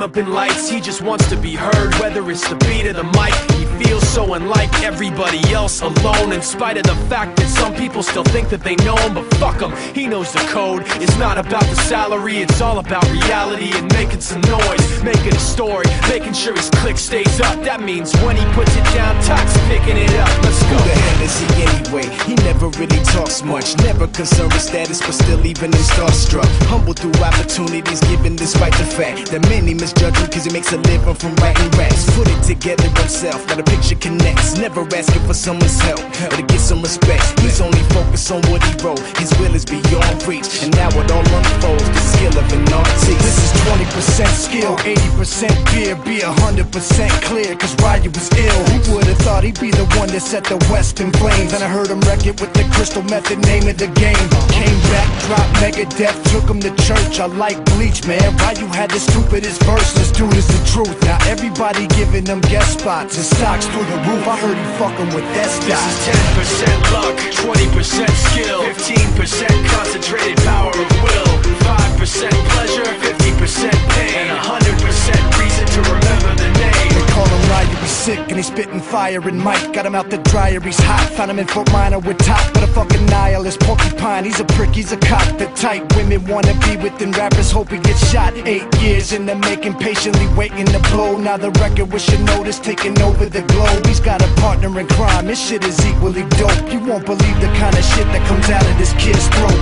jumping lights. He just wants to be heard, whether it's the beat or the mic. He feels so unlike everybody else, alone, in spite of the fact that some people still think that they know him. But fuck him, he knows the code. It's not about the salary, it's all about reality and making some noise, making a story, making sure his click stays up. That means when he puts it down, Tox picking it up. Let's go. Who the hell is he anyway? He never really talks much, never concerned with status, but still even him starstruck. Humble through opportunities, given despite the fact that many misjudge him cause he makes a living from writing raps. Put it together himself, now the picture connects. Never asking for someone's help or to get some respect. He's only focused on what he wrote. His will is beyond reach, and now it all unfolds. The skill of an artist. This is 20% skill, 80% fear. Be 100% clear, cause Ryu was ill. Who would've thought he'd be the one that set the West in flames? And I heard him wreck it with the Crystal Method, name of the game. Came back, dropped Megadeth, took him to church. I like Bleach, man. Ryu had the stupidest verse. This dude is the truth. Now everybody giving them guest spots. His stocks through the roof. I heard he fucking with that This is 10% luck, 20% skill, 15% concentrated power of will, 5% pleasure, 50% pain, and 100% reason to remember the name. They call him Ryu, he's sick and he's spitting fire. And Mike got him out the dryer, he's hot. Found him in Fort Minor with top, but a fucking nihilist porcupine. He's a prick, he's a cock. The type women wanna be within rappers, hope he gets shot. 8 years in the making, patiently waiting to blow. Now the record with your notice taking over the globe. He's got a partner in crime, this shit is equally dope. You won't believe the kind of shit that comes out of this kid's throat.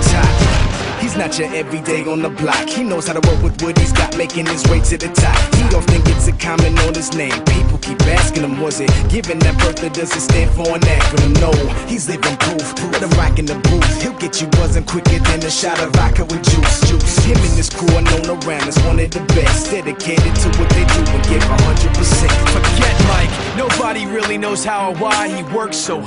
He's not your everyday on the block. He knows how to work with what he's got, making his way to the top. He don't think it's a comment on his name. People keep asking him, was it given that birth or does it stand for an acronym? No, he's living proof. Let him rock in the booth. He'll get you buzzing quicker than a shot of vodka with juice. Him and his crew are known around as one of the best, dedicated to what they do and give 100%. Forget Mike, nobody really knows how or why he works so hard.